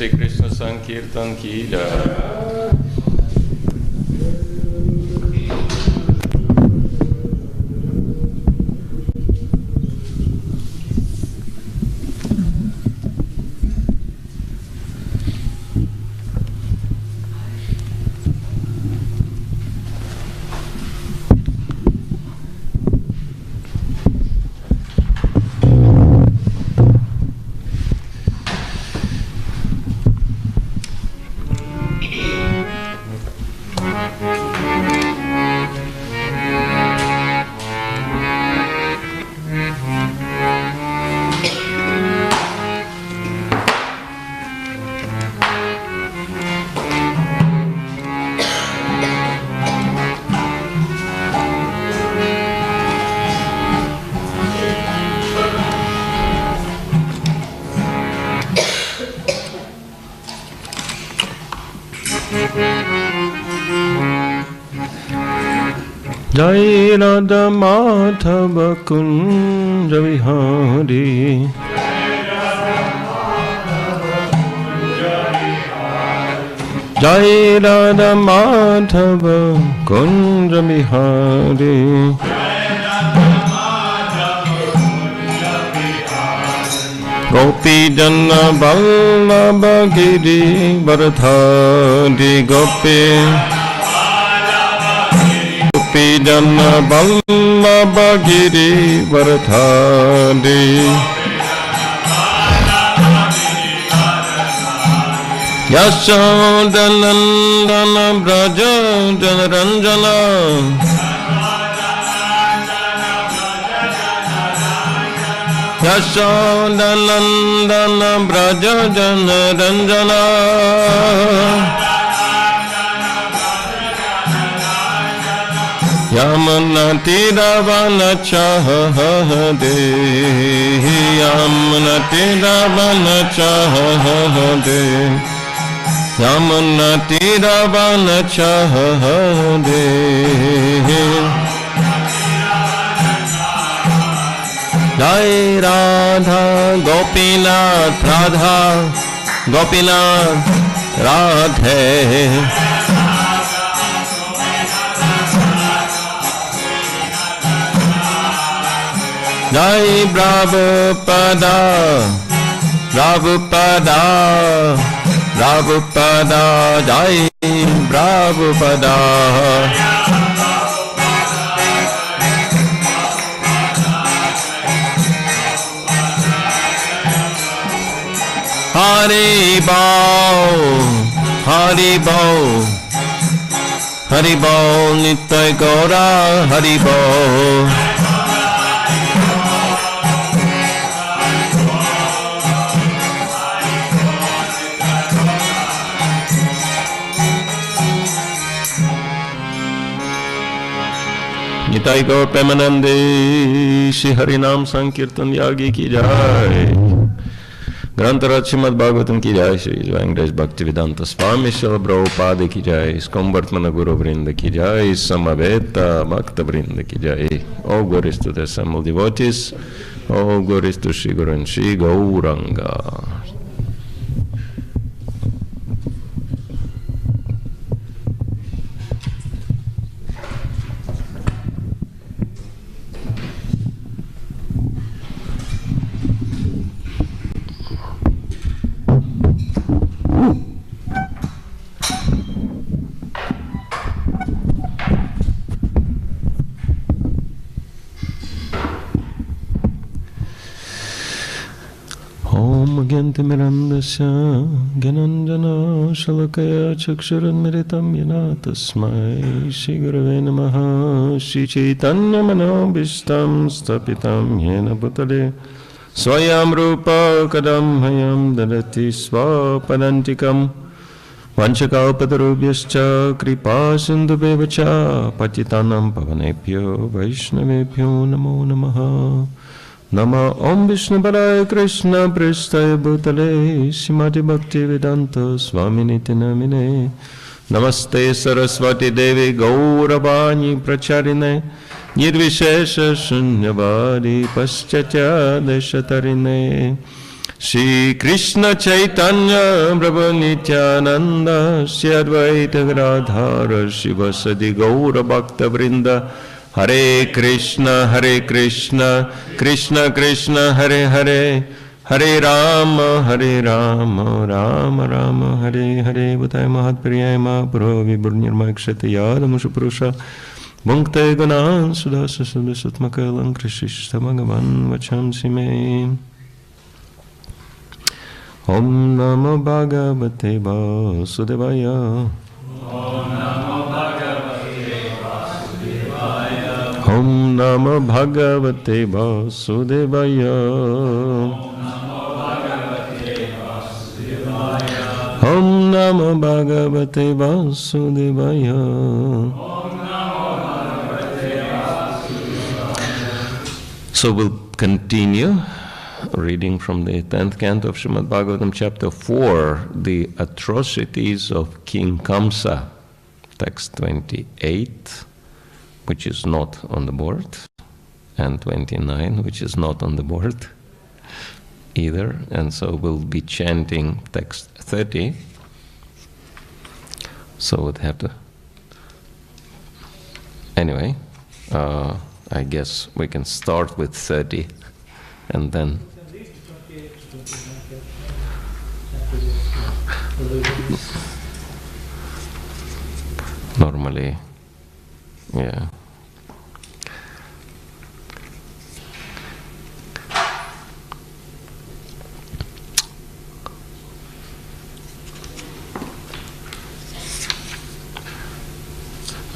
Shri Krishna Sankirtan ki jai. Jai Radha Madhava Kunja Vihari Jai Radha Madhava Kunja Vihari Gopi Jana Vallabha Giri Varadhari Gopi Gopi Jana Vallabha Giri Varadhari Yashoda Nandana Braja Janaranjana Yashoda Nandana Braja Janaranjana Yamunatiravanachahade Yamunatiravanachahade Yamunatiravanachahade Jai Radha Gopinath Radha Gopinath Radhe Jai Prabhupada Prabhupada Prabhupada Jai Prabhupada Haribol Haribol Haribol Nitai Gaura Haribol Nitai Gaur Premanande Shri Harinam Sankirtan Yagi ki jai Grantara Srimad Bhagavatam ki jai Shri Venkatesa Bhakti Vedanta Swami Srila Prabhupada ki jai Skambartmana Guru Vrinda ki jai Samaveta Bhakta Vrinda ki jai All glories to the assembled devotees All glories to Shri Guru and Shri Gauranga Mirandasya Gananjana Shalakaya Chaksharan Miritam Yana Tasmai Shri Gurave Namaha Shri Chaitanya Manobishtam Stapitam Yena Bhutale Swayam Rupa Kadam Hayam Dadati Swapadantikam Vanchakalpatarubhyascha Kripa Sindhubevacha Patitanam Pavanebhyo Vaishnavebhyo Namo Namaha Nama Om Vishnu Padaya Krishna Pristaya Bhutale Srimati Bhakti Vedanta Swami Niti Namine Namaste Saraswati Devi Gauravani Pracharine Nirvishesha Shunyavadi Paschatya Deshatarine Shri Krishna Chaitanya Prabhu Nityananda Shri Advaita Gadadhara Shivasadi Gaura Bhakta Vrinda Hare Krishna, Krishna Krishna, Hare Hare, Hare Rama, Rama Rama, Hare Hare, Bhutaya Mahatpriyaya Mahapuro Vibhurnirma Kshati Yadamusha Purusha, Bhunkte Gunan Sudasa Sudasatmakalam Krishishta Bhagavan Vachamsi Me. Om Namo Bhagavate Vasudevaya. Om Namo Bhagavate Vasudevaya. Om Namo Bhagavate Vasudevaya. So we'll continue reading from the 10th canto of Srimad Bhagavatam, chapter 4, the atrocities of King Kamsa, text 28. Which is not on the board, and 29, which is not on the board either. And so we'll be chanting text 30. So we'd have to... Anyway, I guess we can start with 30 and then... Normally, yeah.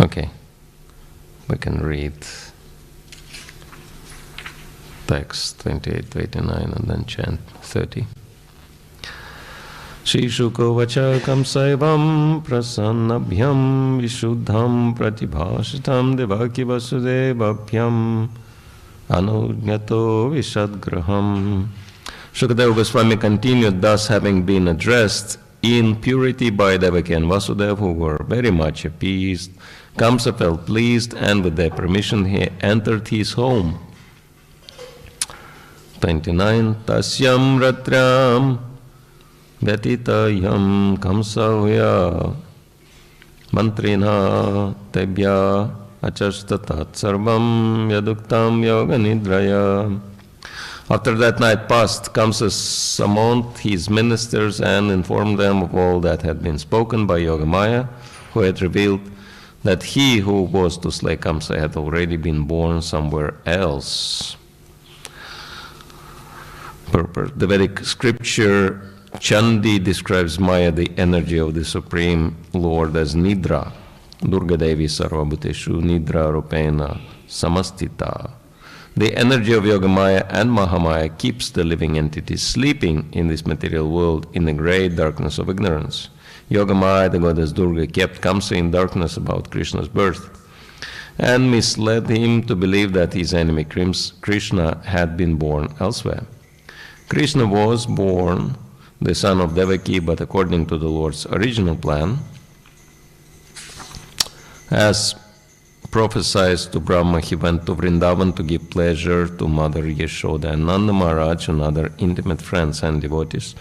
Okay, we can read text 28 to 89 and then chant 30. Shishuko vacha kamsaivam prasannabhyam vishuddham pratibhashitam devaki vasudevabhyam anugnato visadgraham. Shukadeva Goswami continued, thus having been addressed in purity by Devaki and Vasudeva, who were very much appeased, Kamsa felt pleased, and with their permission he entered his home. 29. Tasyam ratram vyatitayam kamsavya mantrina tebya achastatat sarvam yaduktam yoga nidraya. After that night passed, Kamsa summoned his ministers and informed them of all that had been spoken by Yogamaya, who had revealed that he who was to slay Kamsa had already been born somewhere else. Purport. The Vedic scripture Chandi describes Maya, the energy of the Supreme Lord, as Nidra. Durga Devi Sarvabhuteshu Nidra Rupena Samastita. The energy of Yogamaya and Mahamaya keeps the living entity sleeping in this material world in the great darkness of ignorance. Yogamaya, the goddess Durga, kept Kamsa in darkness about Krishna's birth and misled him to believe that his enemy Krishna had been born elsewhere. Krishna was born the son of Devaki, but according to the Lord's original plan, as prophesied to Brahma, he went to Vrindavan to give pleasure to Mother Yashoda and Nanda Maharaj and other intimate friends and devotees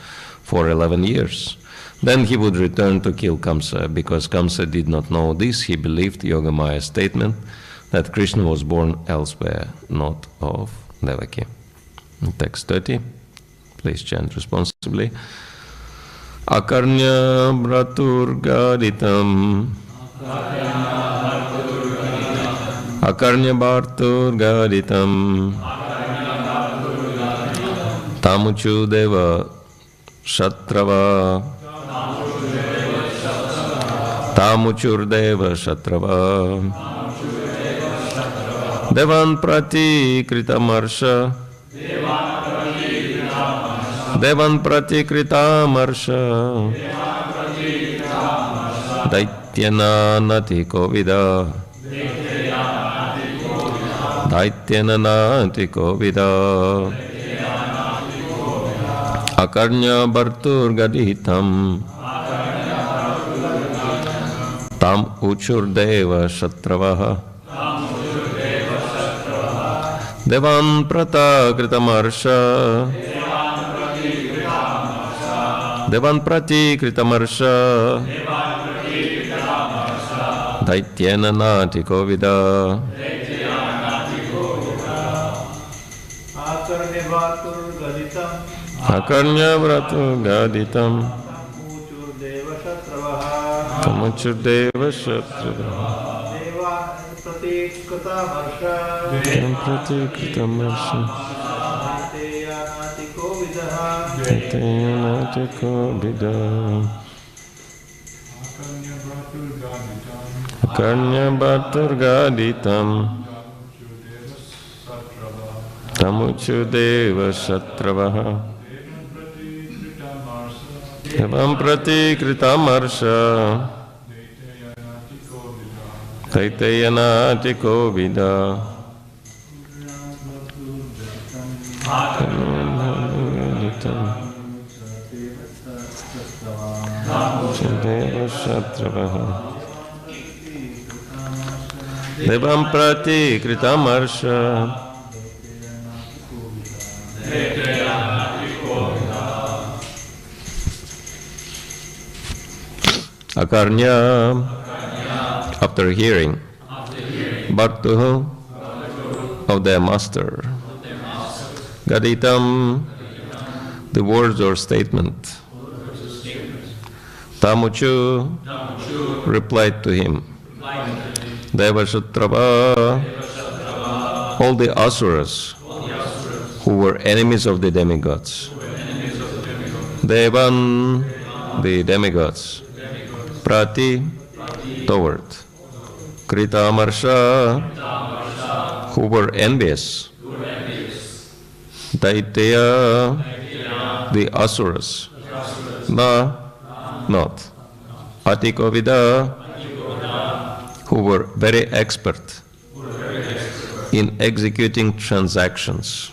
for 11 years. Then he would return to kill Kamsa. Because Kamsa did not know this, he believed Yogamaya's statement that Krishna was born elsewhere, not of Devaki. Text 30. Please chant responsibly. Akarnya braturgaditam Akarnya bharturgaditam Tamuchu deva shatrava Tamuchur deva shatrava Devan prati kritamarsha Devan prati kritamarsha Daityana nati kovida Daityana nati kovida Akarnya bharturgaditam Tam uchurdeva shatravaha Devan prata kritamarsha Devan prati kritamarsha Daityana nati kovida Akarnya bharturgaditam Tamuchurdeva shatravaha Devan prati kritamarsha Daityana nati kovida Akarnya bharturgaditam Tamuchurdeva shatravaha Devan prati kritamarsha Daityana nati kovida Tamuchurdeva shatravaha Devan prati kritamarsha Akarnya, after hearing Bhartuhu of their master, Gaditam, the words or statement, Tamuchu replied to him, Devashatrava, all the asuras who were enemies of the demigods, Devan, the demigods, Prati, toward, Kritamarsha, who were envious, Daitya, the asuras, Na, not. Atikovida, who were very expert in executing transactions.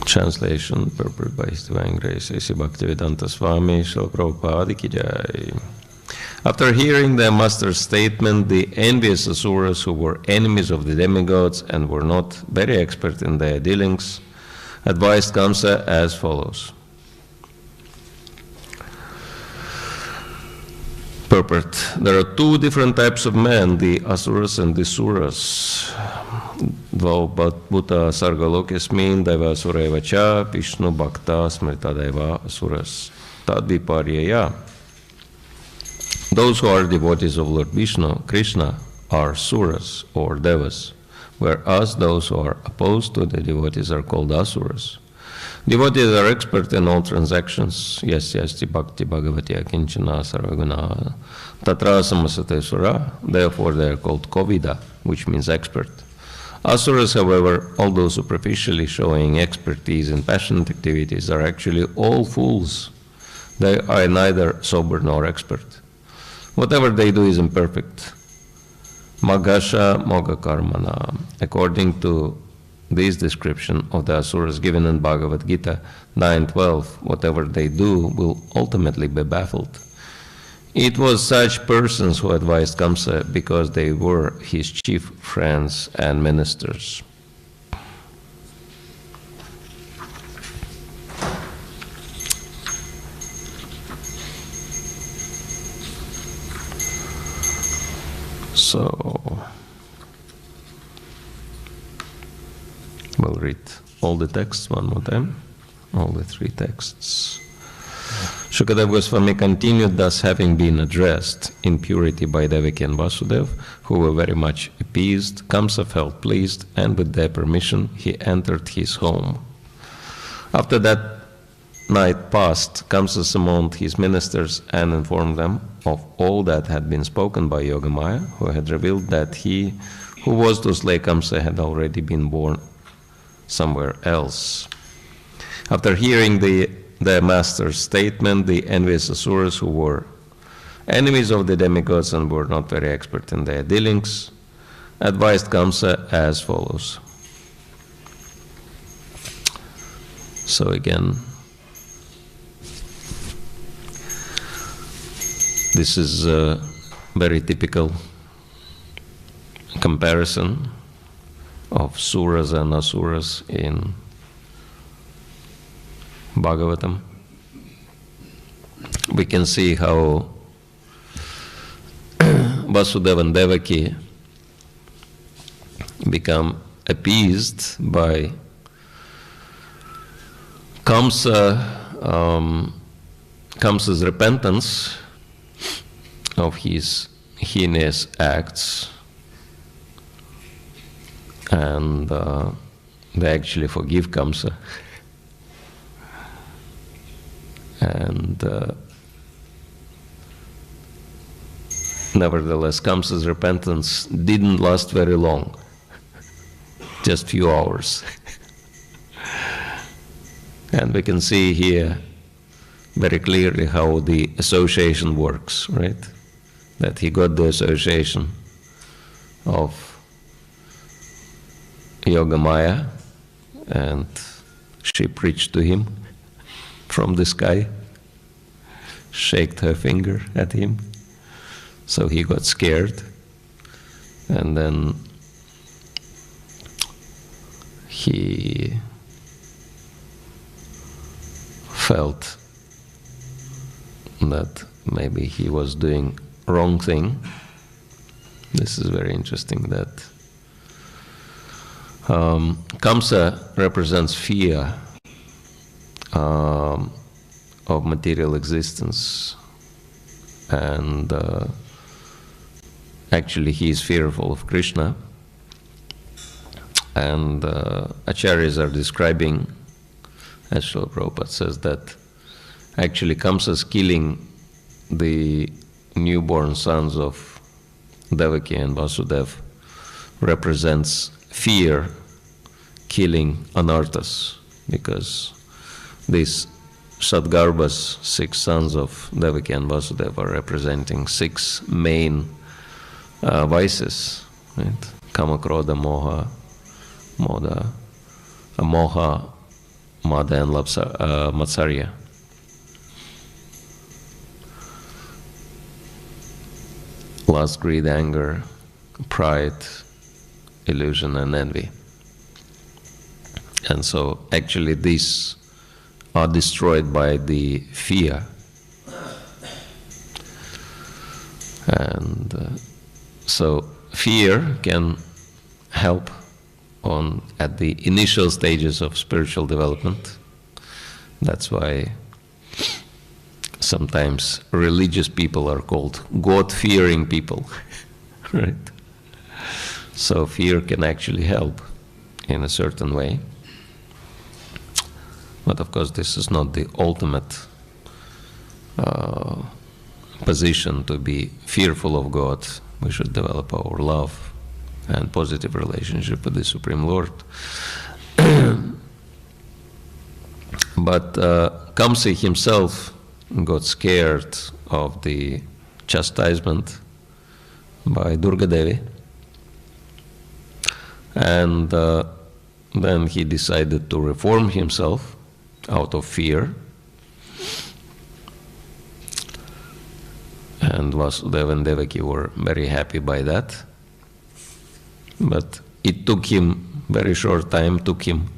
Translation, purport by His Divine Grace, A.C. Bhakti Swami, Srila Prabhupada Ki Jai. After hearing the master's statement, the envious asuras who were enemies of the demigods and were not very expert in their dealings advised Kamsa as follows. Purport. There are two different types of men, the asuras and the suras. Dvau bhuta sargalokesmin daiva asureva cha Vishnu bhakta smrita daiva asuras tadviparyaya. Those who are devotees of Lord Vishnu, Krishna, are suras or devas, whereas those who are opposed to the devotees are called asuras. Devotees are expert in all transactions. Yasyasti bhakti bhagavati akinchana sarvaguna tatra samasate sura. Therefore they are called kovida, which means expert. Asuras, however, although superficially showing expertise in passionate activities, are actually all fools. They are neither sober nor expert. Whatever they do is imperfect. Magasha moga karmana. According to this description of the asuras given in Bhagavad Gita 9:12, whatever they do will ultimately be baffled. It was such persons who advised Kamsa because they were his chief friends and ministers. So, we'll read all the texts one more time, all the three texts. Shukadeva Goswami continued, thus having been addressed in purity by Devaki and Vasudeva, who were very much appeased, Kamsa felt pleased, and with their permission he entered his home. After that night passed, Kamsa summoned his ministers and informed them of all that had been spoken by Yogamaya, who had revealed that he who was to slay Kamsa had already been born somewhere else. After hearing the master's statement, the envious asuras who were enemies of the demigods and were not very expert in their dealings advised Kamsa as follows. So again, this is a very typical comparison of suras and asuras in Bhagavatam. We can see how Vasudeva and Devaki become appeased by Kamsa's repentance of his heinous acts, and they actually forgive Kamsa. And nevertheless, Kamsa's repentance didn't last very long, just few hours. And we can see here very clearly how the association works, right? That he got the association of Yogamaya, and she preached to him from the sky, shaked her finger at him, so he got scared, and then he felt that maybe he was doing wrong thing. This is very interesting, that Kamsa represents fear of material existence, and actually he is fearful of Krishna, and Acharyas are describing, as Srila Prabhupada says, that actually Kamsa's killing the newborn sons of Devaki and Vasudeva represents fear killing anarthas, because this Sadgarbhas, 6 sons of Devaki and Vasudeva, are representing 6 main vices, right? Kama, Krodha, Moha, Mada and Matsarya. Lust, greed, anger, pride, illusion and envy. And so actually these are destroyed by the fear. And so fear can help at the initial stages of spiritual development. That's why sometimes religious people are called God-fearing people, right? So fear can actually help in a certain way. But of course this is not the ultimate position to be fearful of God. We should develop our love and positive relationship with the Supreme Lord. But Kamsa himself got scared of the chastisement by Durga Devi, and then he decided to reform himself out of fear. And Vasudeva and Devaki were very happy by that. But it took him very short time, took him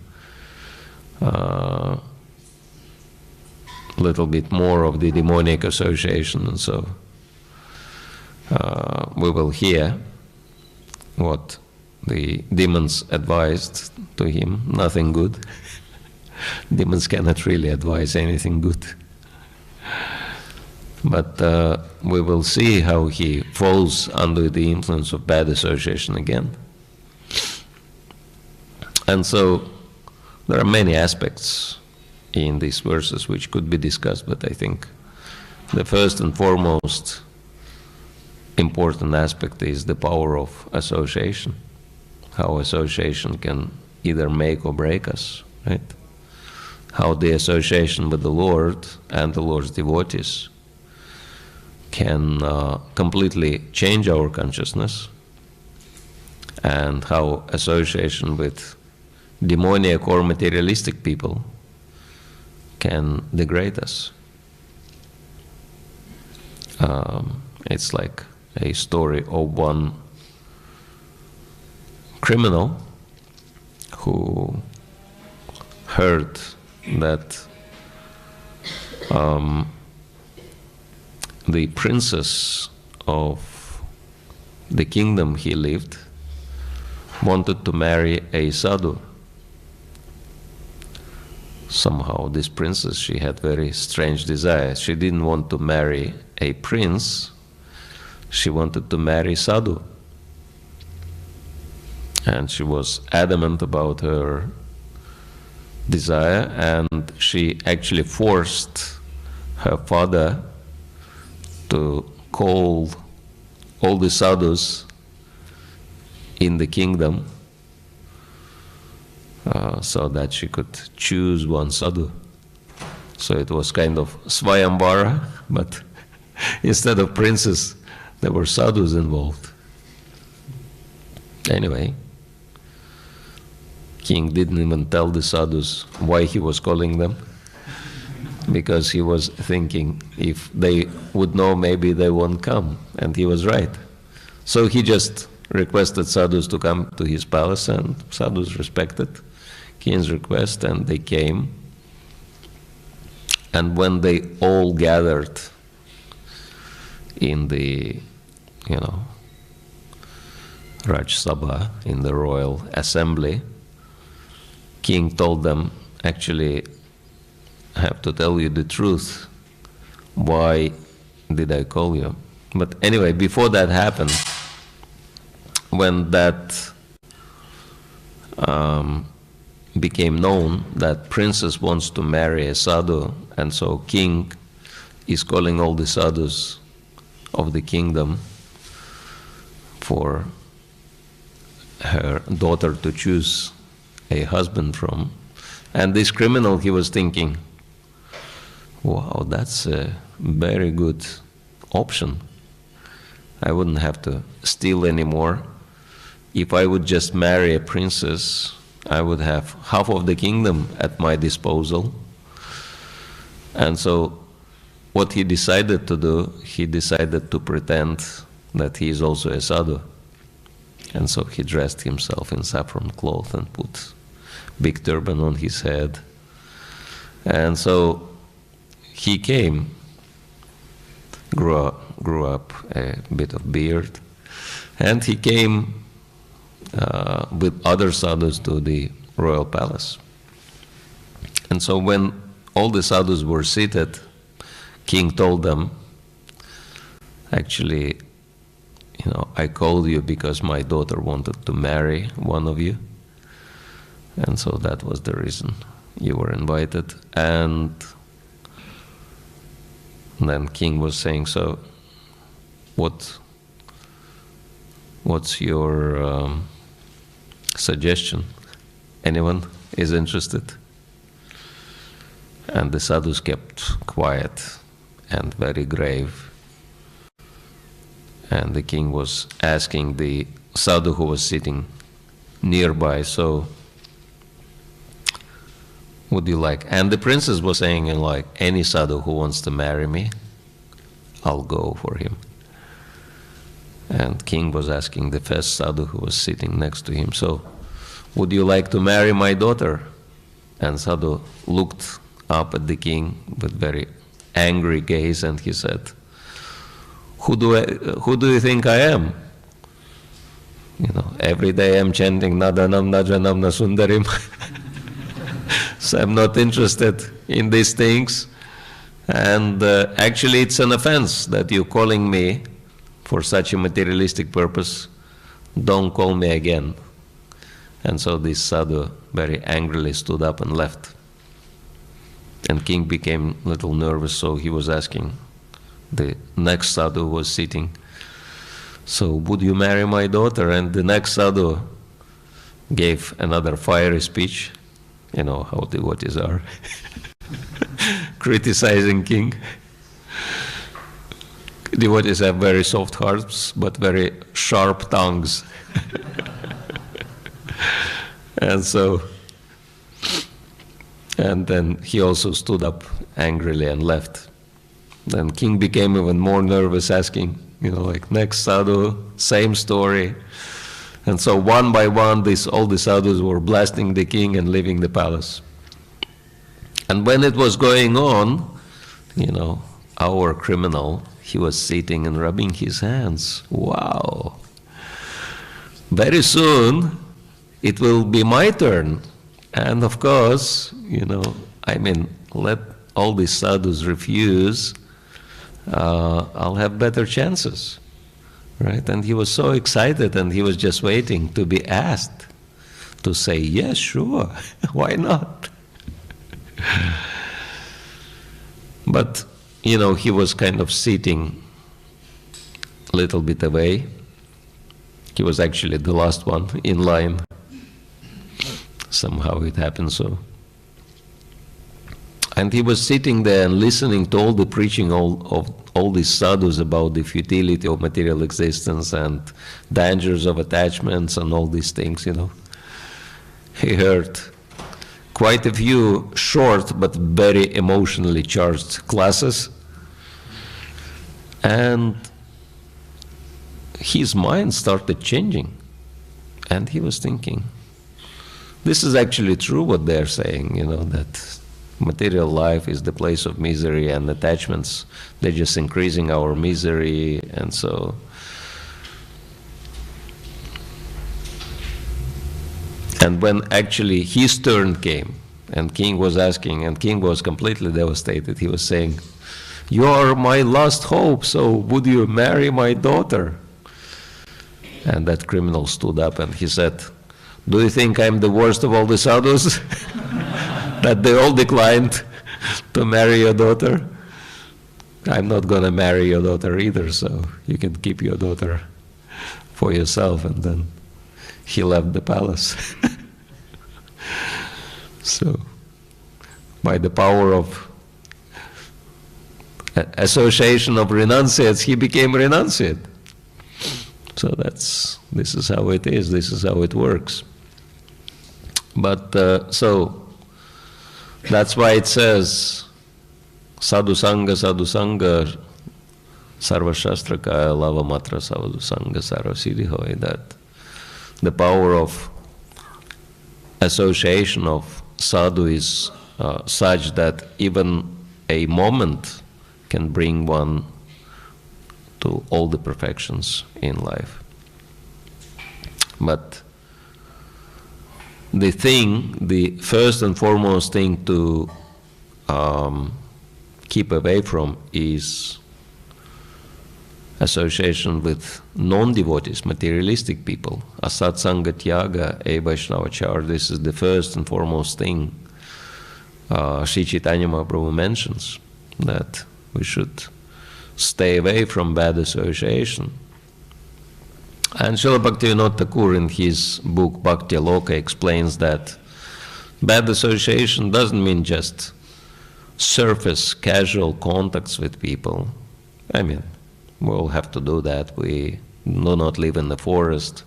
a little bit more of the demonic association, and so we will hear what the demons advised to him. Nothing good. Demons cannot really advise anything good. But we will see how he falls under the influence of bad association again. And so there are many aspects in these verses which could be discussed, but I think the first and foremost important aspect is the power of association. How association can either make or break us, right? How the association with the Lord and the Lord's devotees can completely change our consciousness, and how association with demoniac or materialistic people can degrade us. It's like a story of one criminal who heard that the princess of the kingdom he lived wanted to marry a sadhu. Somehow this princess, she had very strange desires. She didn't want to marry a prince, she wanted to marry sadhu. And she was adamant about her desire, and she actually forced her father to call all the sadhus in the kingdom so that she could choose one sadhu. So it was kind of Swayamvara, but instead of princes, there were sadhus involved. Anyway, king didn't even tell the sadhus why he was calling them, because he was thinking if they would know, maybe they won't come, and he was right. So he just requested sadhus to come to his palace, and sadhus respected king's request, and they came. And when they all gathered in the, Raj Sabha, in the royal assembly, king told them, actually, I have to tell you the truth. Why did I call you? But anyway, before that happened, when that became known that princess wants to marry a sadhu, and so king is calling all the sadhus of the kingdom for her daughter to choose a husband from. And this criminal, he was thinking, wow, that's a very good option. I wouldn't have to steal anymore. If I would just marry a princess, I would have half of the kingdom at my disposal. And so what he decided to do, he decided to pretend that he is also a sadhu. And so he dressed himself in saffron cloth and put big turban on his head. And so he came, grew up a bit of beard, and he came with other sadhus to the royal palace. And so when all the sadhus were seated, king told them, actually, I called you because my daughter wanted to marry one of you. And so that was the reason you were invited. And then king was saying, so what's your suggestion? Anyone is interested? And the sadhus kept quiet and very grave. And the king was asking the sadhu who was sitting nearby, so would you like? And the princess was saying, like, any sadhu who wants to marry me, I'll go for him. And king was asking the first sadhu who was sitting next to him, so would you like to marry my daughter? And sadhu looked up at the king with very angry gaze, and he said, who do you think I am? Every day I'm chanting Nadanam Najanam Nasundarim. So I'm not interested in these things. And actually it's an offense that you're calling me for such a materialistic purpose. Don't call me again. And so this sadhu very angrily stood up and left. And king became a little nervous, so he was asking the next sadhu was sitting, so would you marry my daughter? And the next sadhu gave another fiery speech, how devotees are, criticizing king. Devotees have very soft hearts, but very sharp tongues. And then he also stood up angrily and left. Then king became even more nervous, asking, next sadhu, same story. And so one by one, all the sadhus were blasting the king and leaving the palace. And when it was going on, our criminal, he was sitting and rubbing his hands. Wow! Very soon, it will be my turn. And of course, let all these sadhus refuse, I'll have better chances, right? And he was so excited, and he was just waiting to be asked to say, yes, sure, why not? But, he was kind of sitting a little bit away. He was actually the last one in line. Somehow it happened so. And he was sitting there and listening to all the preaching of all these sadhus about the futility of material existence and dangers of attachments and all these things, He heard quite a few short but very emotionally charged classes. And his mind started changing. And he was thinking, this is actually true what they're saying, that material life is the place of misery, and attachments, they're just increasing our misery. And so and when actually his turn came and king was asking, and king was completely devastated, he was saying, you are my last hope, so would you marry my daughter? And that criminal stood up and he said, do you think I'm the worst of all the sadhus? That they all declined to marry your daughter? I'm not going to marry your daughter either, so you can keep your daughter for yourself. And then he left the palace. So, by the power of association of renunciates, he became renunciate. So this is how it is, this is how it works. But so that's why it says sadhu sanga sarva shastra kaya lava matra sadhu sanga sarva siddhi hoy, that the power of association of sadhu is such that even a moment can bring one to all the perfections in life. But the first and foremost thing to keep away from is association with non-devotees, materialistic people. Asatsanga tyaga, e Vaishnavachar, this is the first and foremost thing Sri Chaitanya Mahaprabhu mentions, that we should stay away from bad association. And Srila Bhaktivinoda Thakur in his book Bhakti Loka explains that bad association doesn't mean just surface, casual contacts with people. I mean, we all have to do that. We do not live in the forest.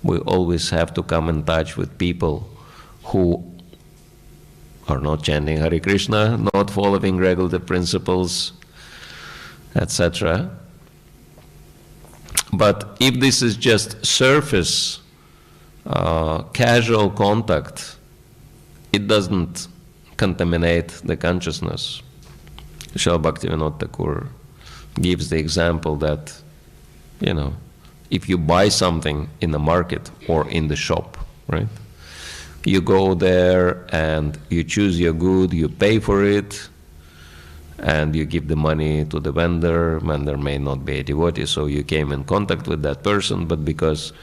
We always have to come in touch with people who are not chanting Hare Krishna, not following regulative principles, etc. But if this is just surface, casual contact, it doesn't contaminate the consciousness. Srila Bhaktivinoda Thakur gives the example that, if you buy something in the market or in the shop, right? You go there and you choose your good, you pay for it, and you give the money to the vendor. Vendor may not be a devotee, so you came in contact with that person, but because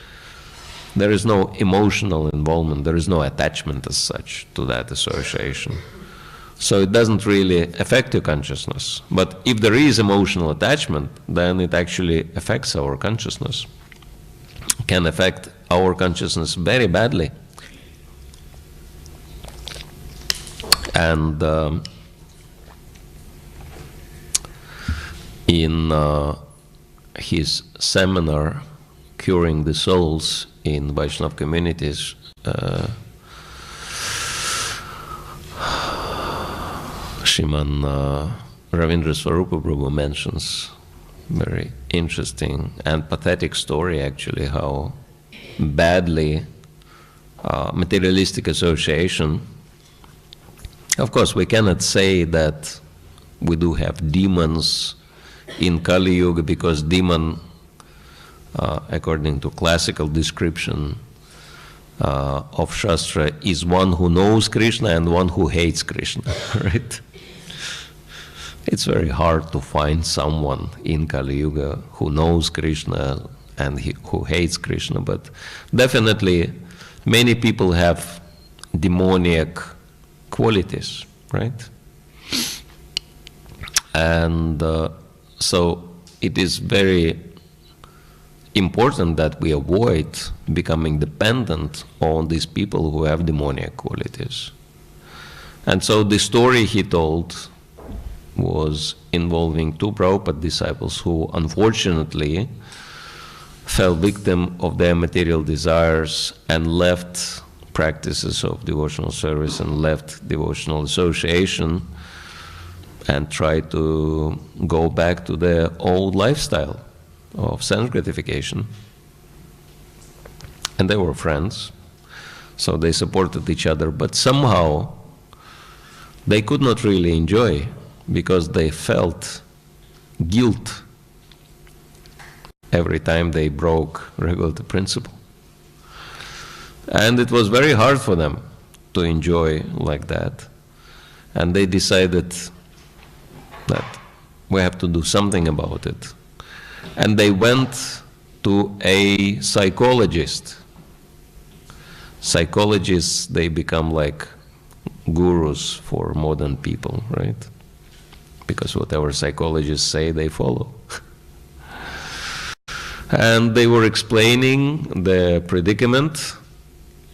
there is no emotional involvement, there is no attachment as such to that association. So it doesn't really affect your consciousness. But if there is emotional attachment, then it actually affects our consciousness. It can affect our consciousness very badly. And in his seminar, Curing the Souls in Vaishnava Communities, Shriman Ravindra Swarupa Prabhu mentions very interesting and pathetic story, actually, how badly materialistic association. Of course, we cannot say that we do have demons in Kali Yuga, because demon, according to classical description of Shastra, is one who knows Krishna and one who hates Krishna, right? It's very hard to find someone in Kali Yuga who knows Krishna and who hates Krishna, but definitely many people have demoniac qualities, right? And so it is very important that we avoid becoming dependent on these people who have demoniac qualities. And so the story he told was involving two Prabhupada disciples who unfortunately fell victim of their material desires and left practices of devotional service and left devotional association and tried to go back to their old lifestyle of sense gratification. And they were friends, so they supported each other, but somehow they could not really enjoy because they felt guilt every time they broke regulative principle. And it was very hard for them to enjoy like that. And they decided that we have to do something about it. And they went to a psychologist. Psychologists, they become like gurus for modern people, right? Because whatever psychologists say, they follow. And they were explaining the predicament,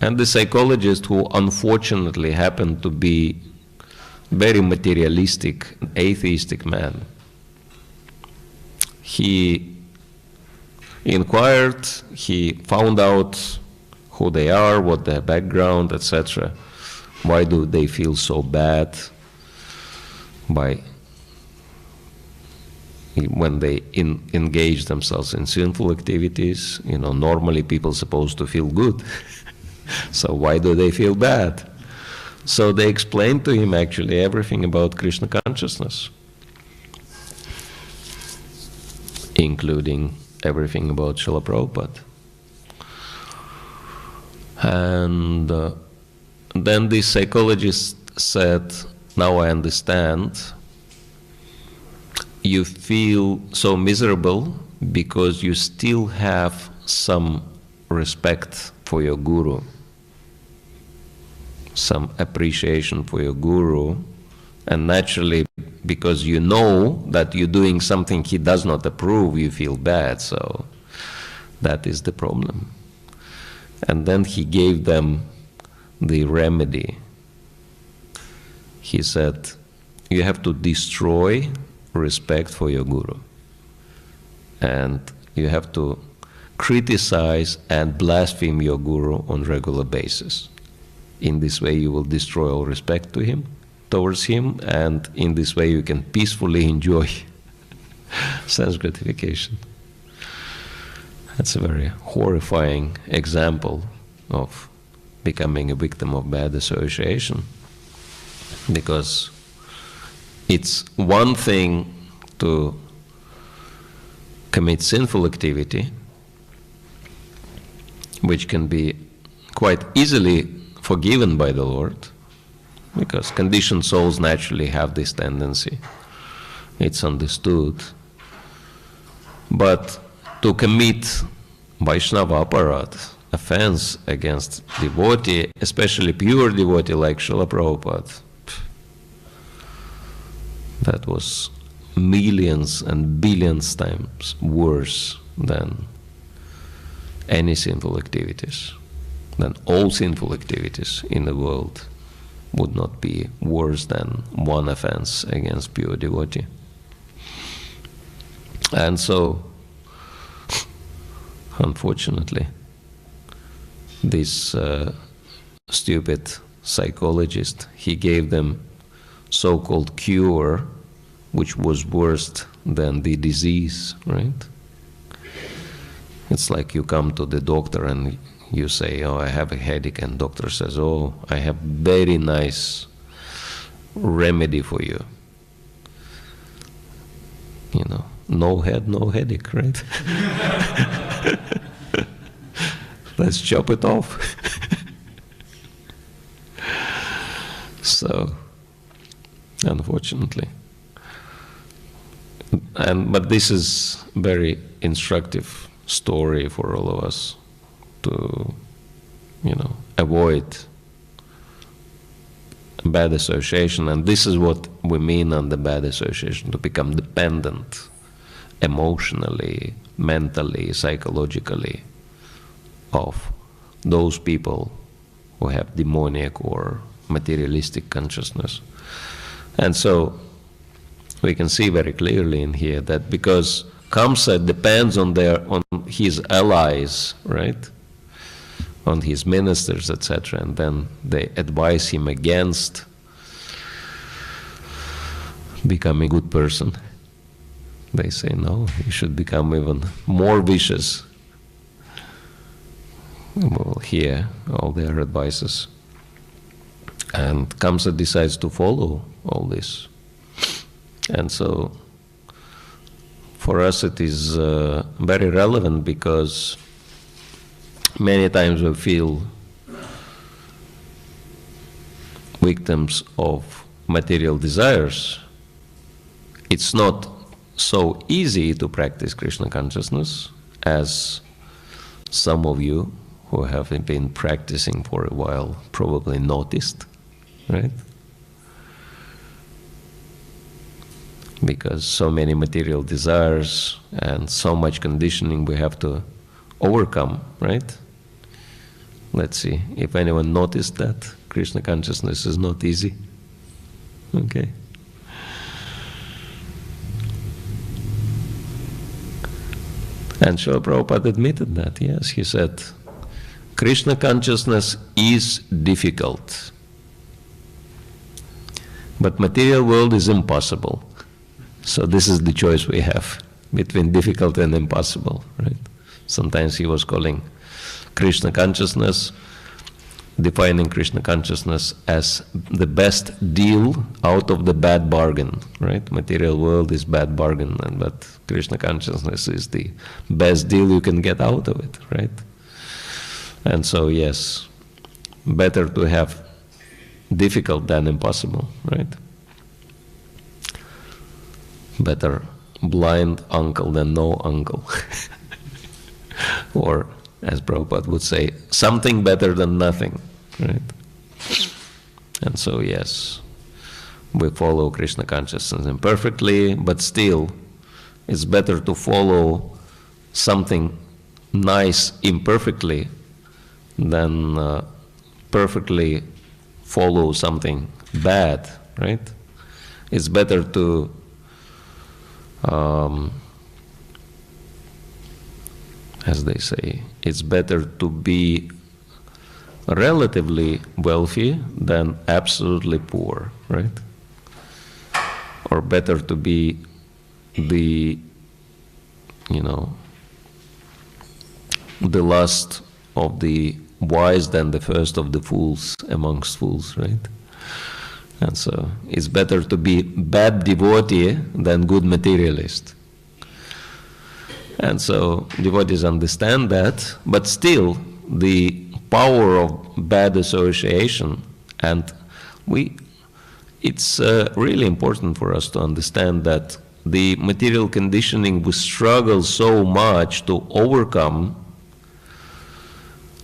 and the psychologist, who unfortunately happened to be very materialistic, atheistic man, he inquired, he found out who they are, what their background, etc. Why do they feel so bad when they engage themselves in sinful activities? Normally people are supposed to feel good. So why do they feel bad? So they explained to him actually everything about Krishna consciousness, including everything about Srila Prabhupada. And then the psychologist said, now I understand, you feel so miserable because you still have some respect for your guru, some appreciation for your guru, and naturally, because you know that you're doing something he does not approve, you feel bad, so that is the problem. And then he gave them the remedy. He said, you have to destroy respect for your guru, and you have to criticize and blaspheme your guru on regular basis. In this way you will destroy all respect to him, towards him, and in this way you can peacefully enjoy sense gratification. That's a very horrifying example of becoming a victim of bad association, because it's one thing to commit sinful activity, which can be quite easily forgiven by the Lord, because conditioned souls naturally have this tendency. It's understood. But to commit Vaishnava aparat, offense against devotee, especially pure devotee like Srila Prabhupada, that was millions and billions times worse than any sinful activities. Then all sinful activities in the world would not be worse than one offense against pure devotee. And so, unfortunately, this stupid psychologist, he gave them so-called cure, which was worse than the disease, right? It's like you come to the doctor and you say, oh, I have a headache, and doctor says, oh, I have very nice remedy for you. No head, no headache, right? Let's chop it off. So, unfortunately. But this is very instructive story for all of us to, avoid bad association. And this is what we mean under bad association, to become dependent emotionally, mentally, psychologically of those people who have demoniac or materialistic consciousness. And so we can see very clearly in here that because Kamsa depends on his allies, right? On his ministers, etc., and then they advise him against becoming a good person. They say, no, you should become even more vicious. We'll hear all their advices. And Kamsa decides to follow all this. And so, for us it is very relevant, because many times we feel victims of material desires. It's not so easy to practice Krishna consciousness as some of you who have been practicing for a while probably noticed, right? Because so many material desires and so much conditioning we have to overcome, right? Let's see if anyone noticed that Krishna consciousness is not easy. Okay. And Srila Prabhupada admitted that, yes. He said, Krishna consciousness is difficult, but material world is impossible. So this is the choice we have between difficult and impossible, right? Sometimes he was calling Krishna consciousness, defining Krishna consciousness as the best deal out of the bad bargain, right? Material world is bad bargain, but Krishna consciousness is the best deal you can get out of it, right? And so, yes, better to have difficult than impossible, right? Better blind uncle than no uncle. Or, as Prabhupada would say, something better than nothing, right? And so, yes, we follow Krishna consciousness imperfectly, but still, it's better to follow something nice imperfectly than perfectly follow something bad, right? It's better to as they say, it's better to be relatively wealthy than absolutely poor, right? Or better to be the, the last of the wise than the first of the fools amongst fools, right? And so it's better to be bad devotee than good materialist. And so devotees understand that, but still the power of bad association, and it's really important for us to understand that the material conditioning we struggle so much to overcome.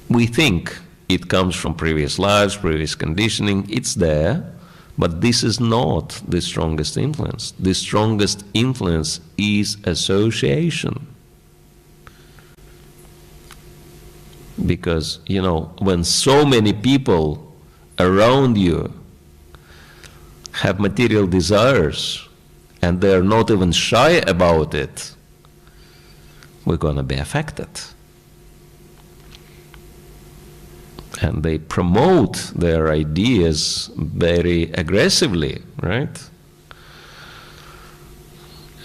We think it comes from previous lives, previous conditioning, it's there, but this is not the strongest influence. The strongest influence is association. Because, when so many people around you have material desires and they are not even shy about it, we're going to be affected. And they promote their ideas very aggressively, right?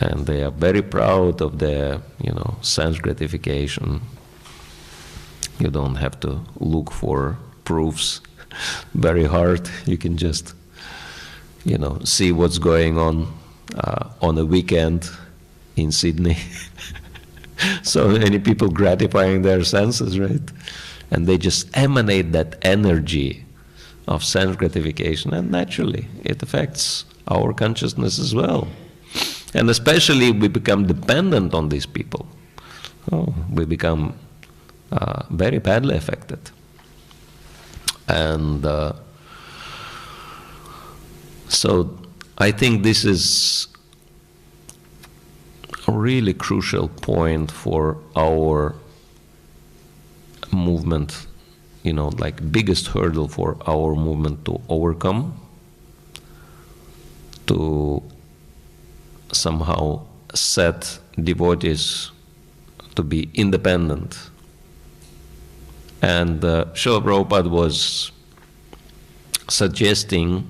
And they are very proud of their, sense gratification. You don't have to look for proofs very hard. You can just, see what's going on a weekend in Sydney. So many people gratifying their senses, right? And they just emanate that energy of sense gratification, and naturally it affects our consciousness as well. And especially we become dependent on these people. We become very badly affected. And so I think this is a really crucial point for our movement, biggest hurdle for our movement to overcome, to somehow set devotees to be independent. And Srila Prabhupada was suggesting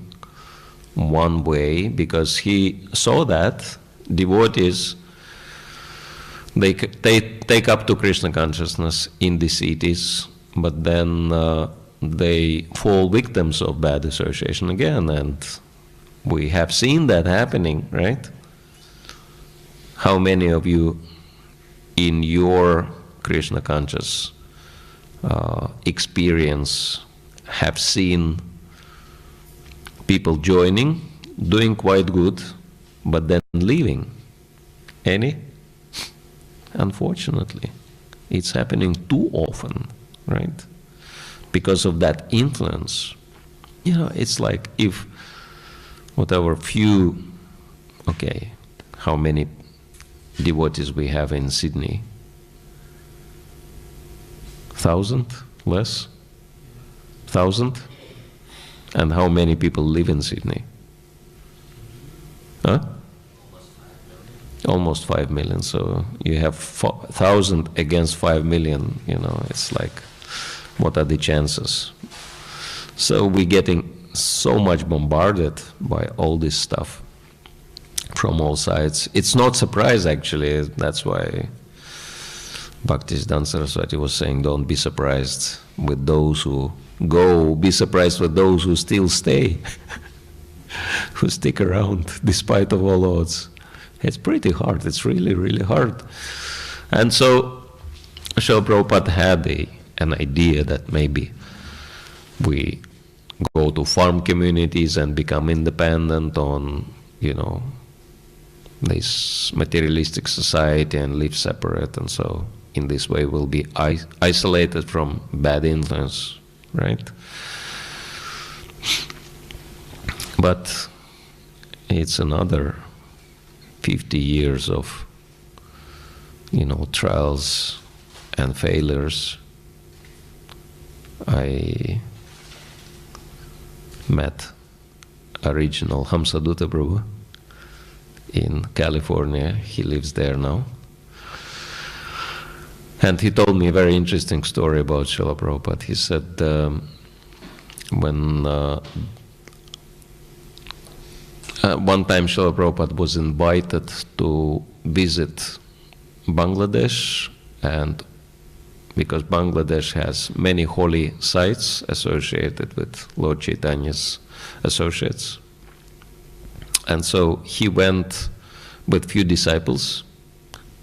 one way, because he saw that devotees, they take up to Krishna consciousness in the cities, but then they fall victims of bad association again, and we have seen that happening, right? How many of you in your Krishna conscious experience have seen people joining, doing quite good, but then leaving? Any? Unfortunately, it's happening too often, right? Because of that influence. It's like if whatever few, how many devotees we have in Sydney? 1,000? Less? 1,000? And how many people live in Sydney? Huh? almost 5 million. So you have 1,000 against 5 million, it's like, what are the chances? So we're getting so much bombarded by all this stuff from all sides. It's not surprise, actually. That's why Bhaktisiddhanta Saraswati was saying, don't be surprised with those who go, be surprised with those who still stay, who stick around despite of all odds. It's pretty hard, it's really, really hard. And so Srila Prabhupada had an idea that maybe we go to farm communities and become independent on, this materialistic society and live separate, and so in this way we'll be isolated from bad influence, right? But it's another 50 years of, trials and failures. I met original Hamsadutta Prabhu in California. He lives there now. And he told me a very interesting story about Srila Prabhupada. He said when one time Srila Prabhupada was invited to visit Bangladesh, and because Bangladesh has many holy sites associated with Lord Chaitanya's associates. And so he went with few disciples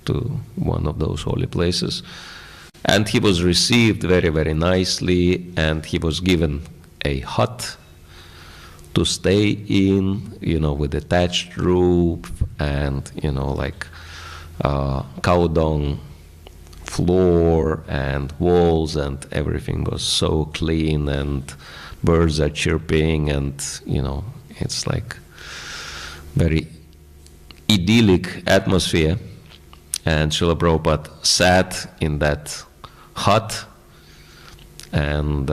to one of those holy places, and he was received very, very nicely, and he was given a hut to stay in, with attached roof and, like cow dung floor and walls, and everything was so clean, and birds are chirping, and, it's like very idyllic atmosphere. And Srila Prabhupada sat in that hut, and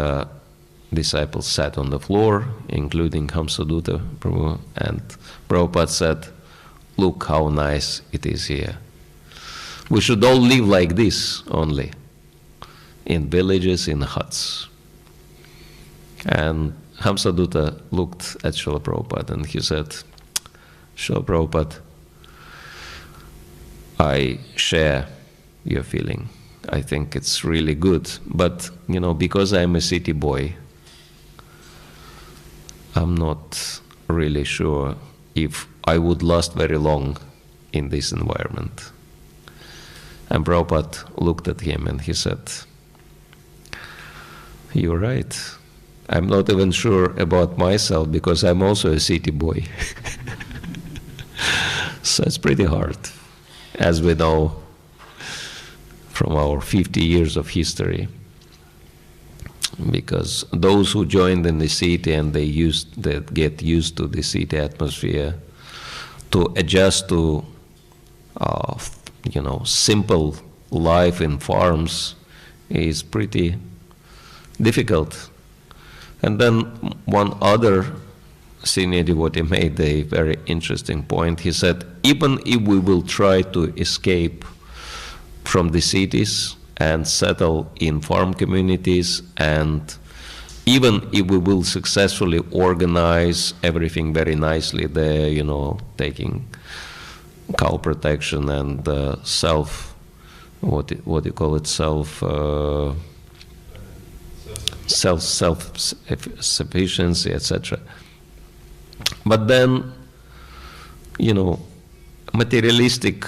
disciples sat on the floor, including Hamsadutta Prabhu, and Prabhupada said, look how nice it is here. We should all live like this only, in villages, in huts. And Hamsadutta looked at Srila Prabhupada and he said, Srila Prabhupada, I share your feeling. I think it's really good. But, because I'm a city boy, I'm not really sure if I would last very long in this environment. And Prabhupada looked at him and he said, you're right. I'm not even sure about myself because I'm also a city boy. So it's pretty hard, as we know from our 50 years of history. Because those who joined in the city and they get used to the city atmosphere, to adjust to simple life in farms is pretty difficult. And then one other senior devotee made a very interesting point. He said, even if we will try to escape from the cities and settle in farm communities, and even if we will successfully organize everything very nicely there, taking cow protection and self-sufficiency, etc. But then, materialistic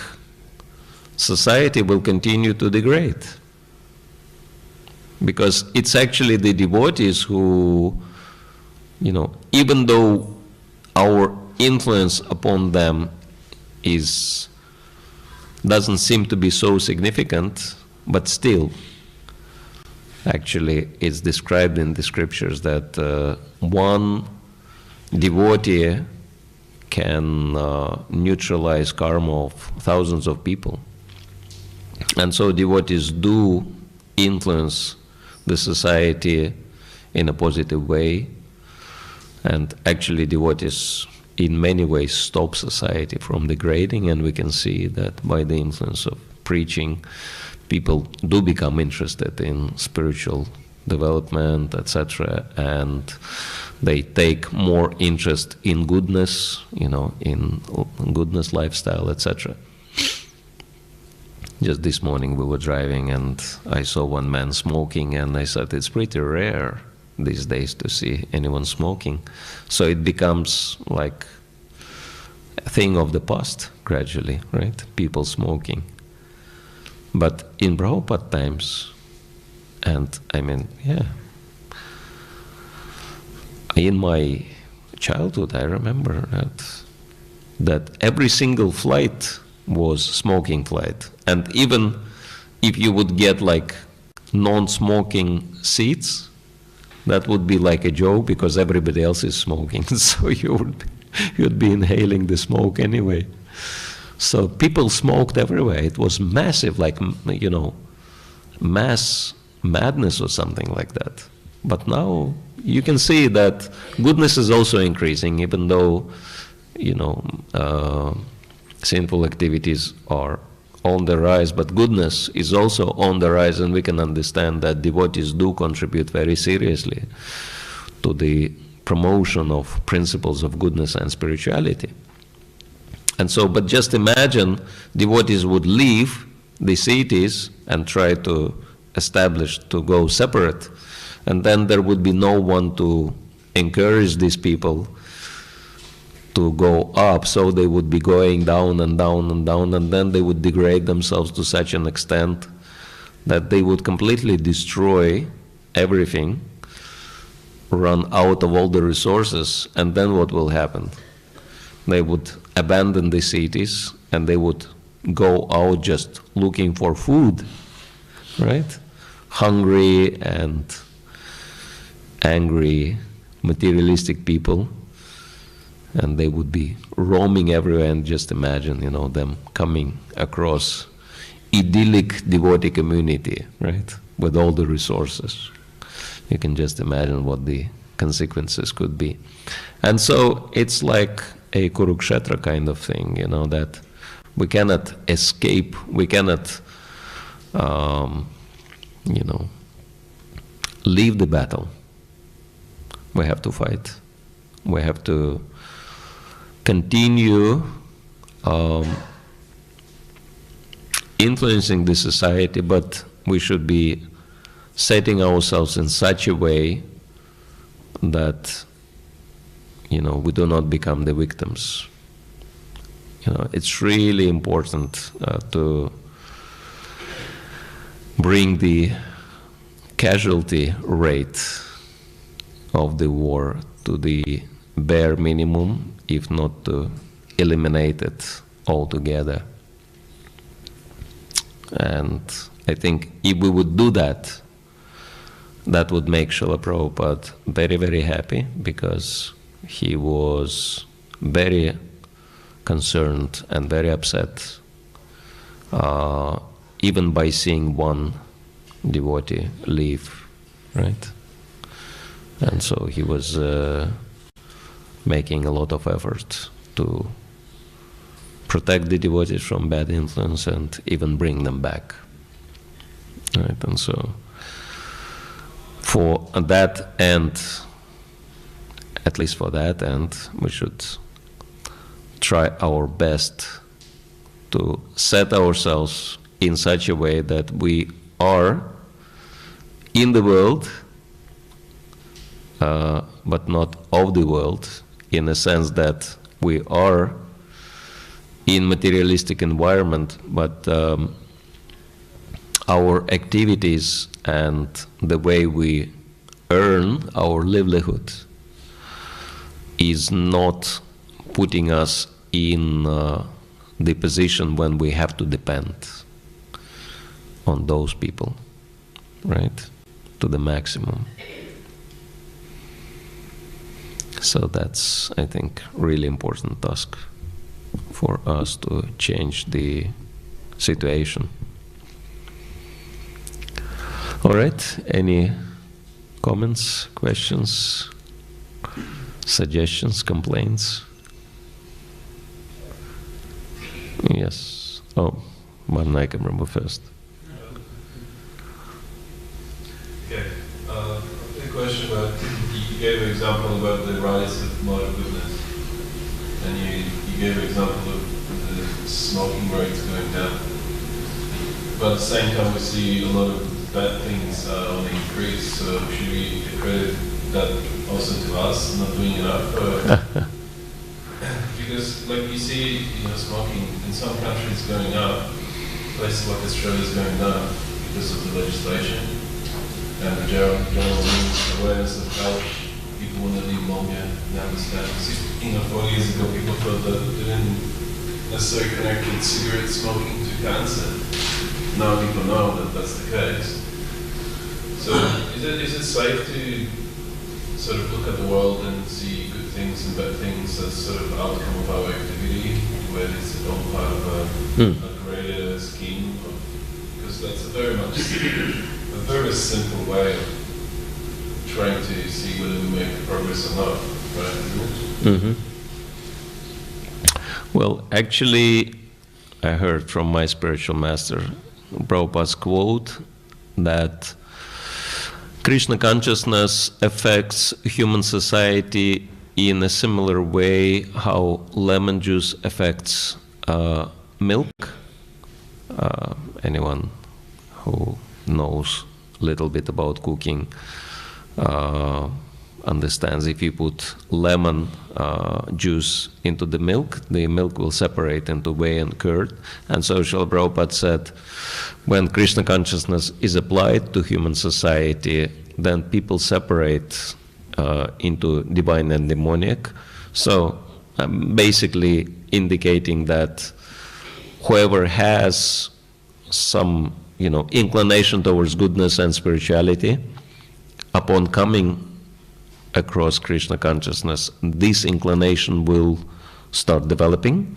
society will continue to degrade. Because it's actually the devotees who, even though our influence upon them doesn't seem to be so significant, but still, actually, it's described in the scriptures that one devotee can neutralize karma of thousands of people. And so devotees do influence the society in a positive way, and actually devotees in many ways stop society from degrading, and we can see that by the influence of preaching, people do become interested in spiritual development, etc., and they take more interest in goodness, in goodness lifestyle, etc. Just this morning we were driving and I saw one man smoking, and I said it's pretty rare these days to see anyone smoking. So it becomes like a thing of the past gradually, right? People smoking. But in Prabhupada times, and I mean, in my childhood I remember that every single flight was smoking flight. And even if you would get like non-smoking seats, that would be like a joke because everybody else is smoking. So you'd be inhaling the smoke anyway. So people smoked everywhere. It was massive, like, mass madness or something like that. But now you can see that goodness is also increasing, even though, sinful activities are on the rise, but goodness is also on the rise, and we can understand that devotees do contribute very seriously to the promotion of principles of goodness and spirituality. And so, but just imagine devotees would leave the cities and try to establish, to go separate, and then there would be no one to encourage these people to go up, so they would be going down and down and down, and then they would degrade themselves to such an extent that they would completely destroy everything, run out of all the resources, and then what will happen? They would abandon the cities and they would go out just looking for food, right? Hungry and angry, materialistic people. And they would be roaming everywhere, and just imagine, them coming across idyllic devotee community, right, with all the resources. You can just imagine what the consequences could be. And so it's like a Kurukshetra kind of thing, that we cannot escape, we cannot, leave the battle. We have to fight. We have to continue influencing the society, but we should be setting ourselves in such a way that we do not become the victims. It's really important to bring the casualty rate of the war to the bare minimum, if not to eliminate it altogether. And I think if we would do that, that would make Srila Prabhupada very, very happy, because he was very concerned and very upset, even by seeing one devotee leave, right? And so he was making a lot of effort to protect the devotees from bad influence and even bring them back, right? And so for that end, at least for that end, we should try our best to set ourselves in such a way that we are in the world, but not of the world, in a sense that we are in materialistic environment, but our activities and the way we earn our livelihood is not putting us in the position when we have to depend on those people, right, to the maximum. So that's, I think, really important task for us to change the situation. All right, any comments, questions, suggestions, complaints? Yes. Oh, one I can remember first. Okay. A question about, you gave an example about the rise of moral goodness, and you gave an example of the smoking rates going down. But at the same time, we see a lot of bad things on the increase. So should we credit that also to us not doing enough? Because, like you see, smoking in some countries going up, places like Australia is going down because of the legislation and the general awareness of health. People want to live longer. They understand. 40 years ago, people thought that they didn't necessarily connect cigarette smoking to cancer. Now people know that that's the case. So is it safe to sort of look at the world and see good things and bad things as sort of outcome of our activity, where it's all part of a greater scheme? Because that's a very simple way of trying to see whether we make progress or not, right? Mm-hmm. Well, actually, I heard from my spiritual master, Prabhupada's quote, that Krishna consciousness affects human society in a similar way how lemon juice affects milk. Anyone who knows a little bit about cooking understands if you put lemon juice into the milk will separate into whey and curd. And so Srila Prabhupada said, when Krishna consciousness is applied to human society, then people separate into divine and demonic. So basically indicating that whoever has some inclination towards goodness and spirituality, upon coming across Krishna consciousness, this inclination will start developing.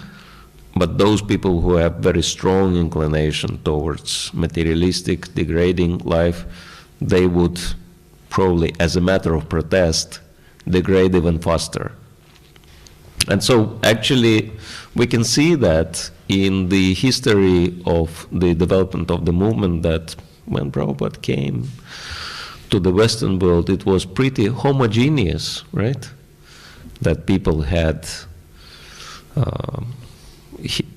But those people who have very strong inclination towards materialistic, degrading life, they would probably, as a matter of protest, degrade even faster. And so actually we can see that in the history of the development of the movement, that when Prabhupada came to the Western world, it was pretty homogeneous, right? That people had,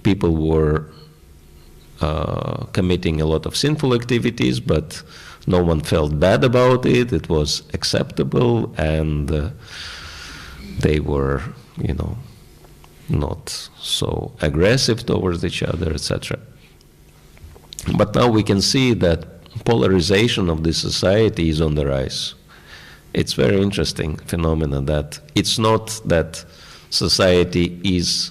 people were committing a lot of sinful activities, but no one felt bad about it. It was acceptable, and they were, not so aggressive towards each other, etc. But now we can see that polarization of the society is on the rise. It's very interesting phenomenon that it's not that society is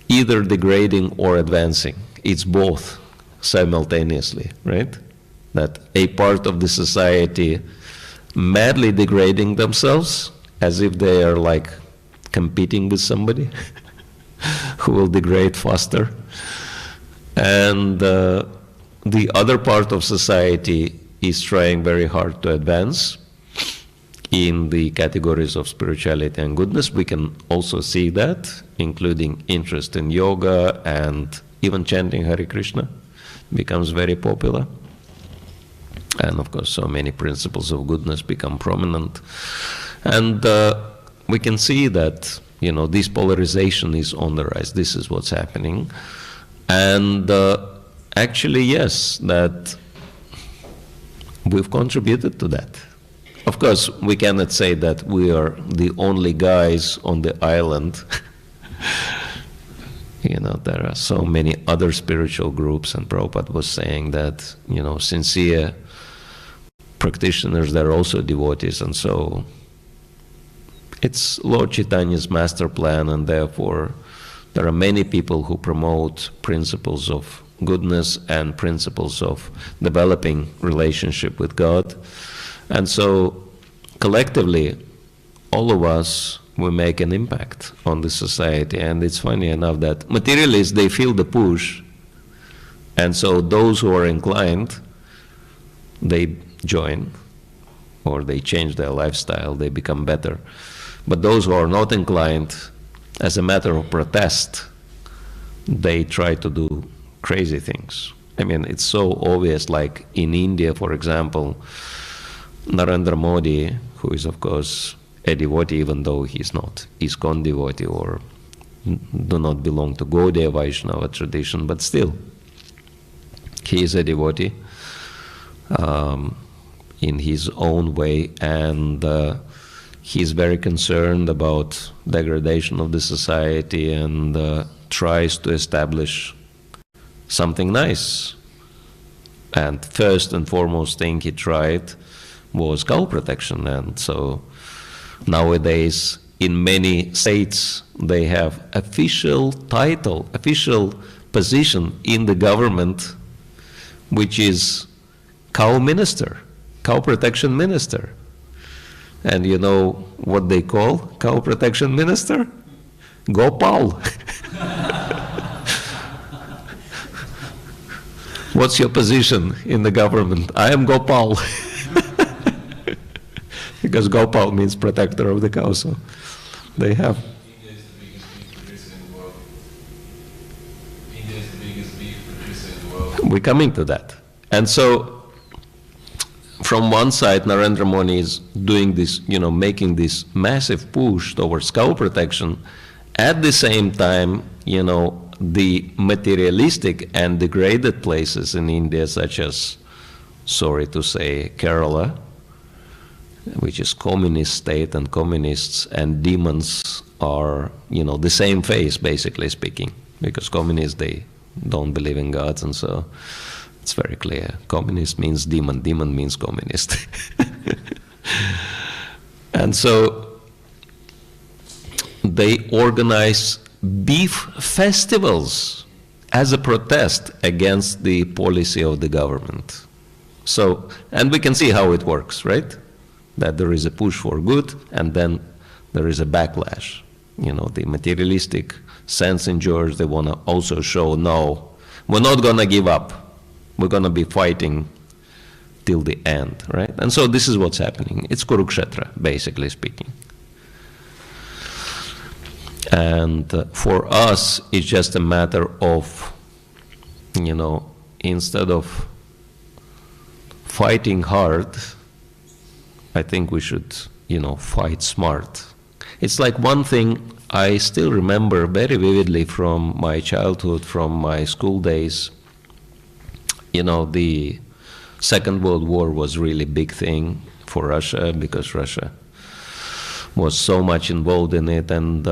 either degrading or advancing. It's both simultaneously, right? That a part of the society madly degrading themselves as if they are like competing with somebody who will degrade faster. And the other part of society is trying very hard to advance in the categories of spirituality and goodness. We can also see that, including interest in yoga, and even chanting Hare Krishna becomes very popular. And of course, so many principles of goodness become prominent. And we can see that, this polarization is on the rise. This is what's happening. And actually, yes, that we've contributed to that. Of course, we cannot say that we are the only guys on the island. There are so many other spiritual groups, and Prabhupada was saying that, sincere practitioners, they're also devotees, and so it's Lord Chaitanya's master plan, and therefore there are many people who promote principles of goodness and principles of developing relationship with God. And so collectively, all of us will make an impact on the society. And it's funny enough that materialists, they feel the push, and so those who are inclined, they join, or they change their lifestyle, they become better. But those who are not inclined, as a matter of protest, they try to do crazy things. I mean, it's so obvious, like in India, for example, Narendra Modi, who is of course a devotee, even though he's not ISKCON devotee or do not belong to Gaudiya Vaishnava tradition, but still, he is a devotee in his own way, and he's very concerned about degradation of the society and tries to establish something nice. And first and foremost thing he tried was cow protection. And so nowadays in many states they have official title, official position in the government, which is cow minister, cow protection minister. And you know what they call cow protection minister? Gopal. What's your position in the government? I am Gopal. Because Gopal means protector of the cow, so they have. India is the biggest beef producer in the world. India is the biggest beef producer in the world. We're coming to that. And so, from one side, Narendra Modi is doing this, making this massive push towards cow protection. At the same time, the materialistic and degraded places in India, such as, sorry to say, Kerala, which is communist state, and communists and demons are, the same face, basically speaking, because communists, they don't believe in gods, and so it's very clear. Communist means demon, demon means communist. And so they organize beef festivals as a protest against the policy of the government. So, and we can see how it works, right? That there is a push for good, and then there is a backlash. The materialistic sense enjoyers, they want to also show, no, we're not going to give up. We're going to be fighting till the end, right? And so this is what's happening. It's Kurukshetra, basically speaking. And for us, it's just a matter of, instead of fighting hard, I think we should, fight smart. It's like one thing I still remember very vividly from my childhood, from my school days. The Second World War was really big thing for Russia, because Russia was so much involved in it, and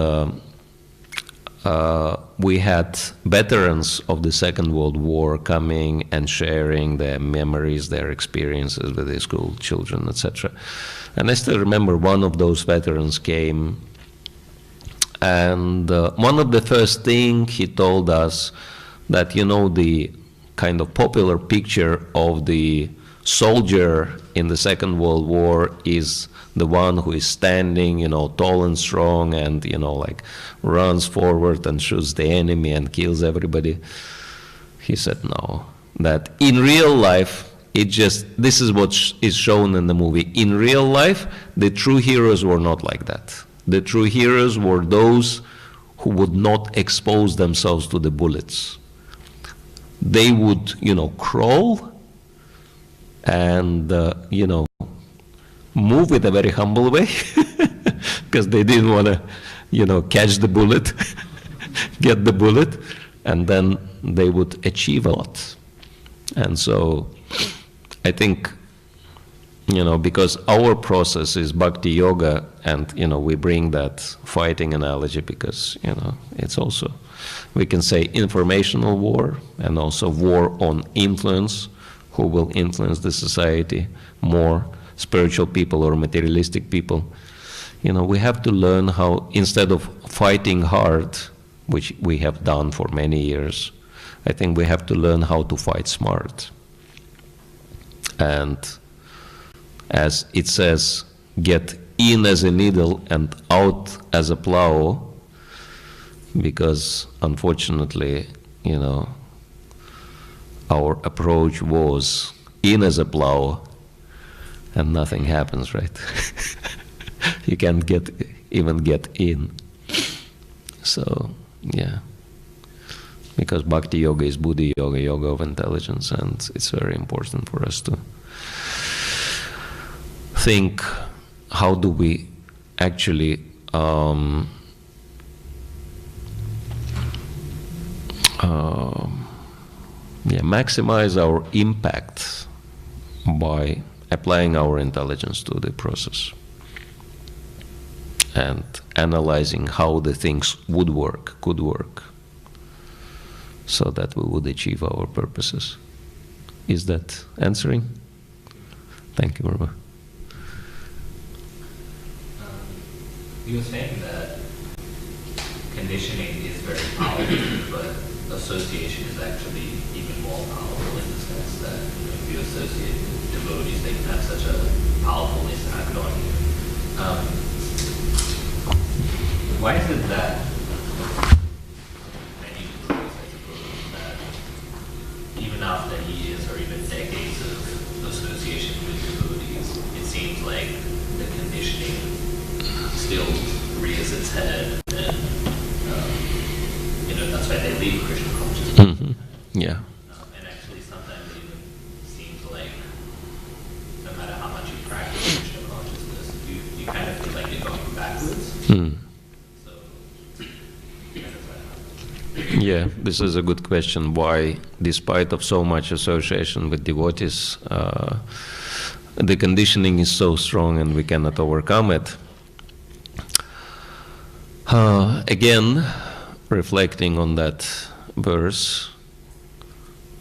we had veterans of the Second World War coming and sharing their memories, their experiences with the school children, etc. And I still remember one of those veterans came, and one of the first things he told us that, the kind of popular picture of the soldier in the Second World War is the one who is standing, tall and strong, and, like runs forward and shoots the enemy and kills everybody. He said no, that in real life, this is what is shown in the movie. In real life, the true heroes were not like that. The true heroes were those who would not expose themselves to the bullets. They would, crawl and, move with a very humble way, because they didn't want to, catch the bullet, get the bullet, and then they would achieve a lot. And so I think, because our process is bhakti yoga, and, we bring that fighting analogy because, it's also, we can say informational war, and also war on influence, who will influence the society more, spiritual people or materialistic people. We have to learn how, instead of fighting hard, which we have done for many years, I think we have to learn how to fight smart. And as it says, get in as a needle and out as a plow, because unfortunately, our approach was in as a plow, and nothing happens, right? You can't even get in. So, yeah. Because Bhakti Yoga is Buddhi Yoga, Yoga of intelligence, and it's very important for us to think, how do we actually maximize our impact by applying our intelligence to the process and analyzing how the things would work, could work, so that we would achieve our purposes. Is that answering? Thank you very much. You were saying that conditioning is very powerful, but association is actually even more powerful in the sense that if you associate with devotees, they can have such a powerful impact on you. Why is it that many devotees, I suppose, that even after years or even decades of association with devotees, it seems like the conditioning still rears its head, and that's why they leave Krishna consciousness. Mm-hmm. Yeah. And actually, sometimes it even seems like no matter how much you practice Krishna consciousness, you kind of feel like you're going backwards. Mm. So, how does that happen? Yeah, this is a good question. Why, despite of so much association with devotees, the conditioning is so strong and we cannot overcome it? Again, reflecting on that verse,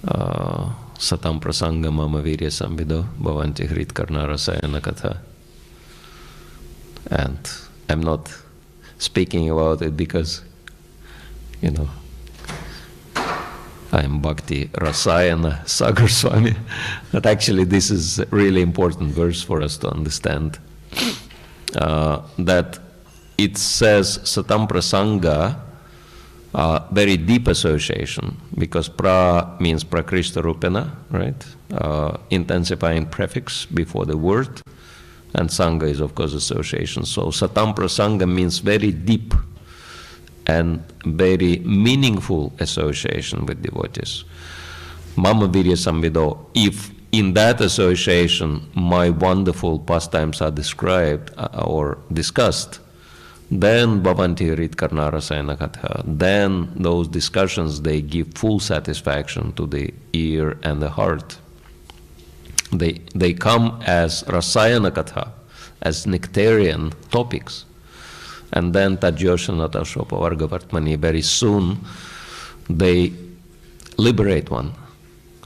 Satam prasanga mama virya samvido bhavanti hrit karna Rasayana katha. And I'm not speaking about it because, I'm Bhakti Rasayana Sagar Swami. But actually this is a really important verse for us to understand. That it says Satam prasanga, very deep association, because pra means prakrishta rupena, right? Intensifying prefix before the word, and sangha is of course association. So satam prasanga means very deep and very meaningful association with devotees. Mama virya samvido, if in that association my wonderful pastimes are described or discussed, then bhavanti hrit karna Rasayana katha, then those discussions, they give full satisfaction to the ear and the heart. They come as Rasayana katha, as nectarian topics. And then Tajyoshanata Shopavarga Vartmani, very soon they liberate one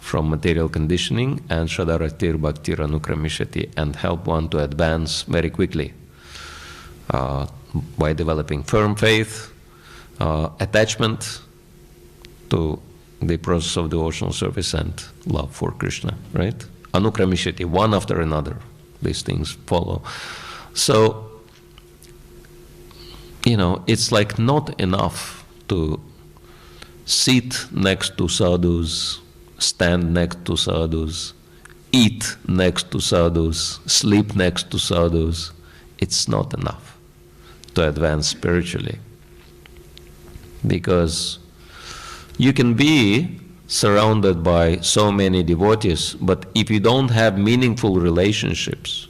from material conditioning and Shadaratir Bhaktir Anukramishati, and help one to advance very quickly by developing firm faith, attachment to the process of devotional service, and love for Krishna, right? Anukramishati, one after another, these things follow. So, it's like not enough to sit next to sadhus, stand next to sadhus, eat next to sadhus, sleep next to sadhus. It's not enough to advance spiritually. Because you can be surrounded by so many devotees, but if you don't have meaningful relationships,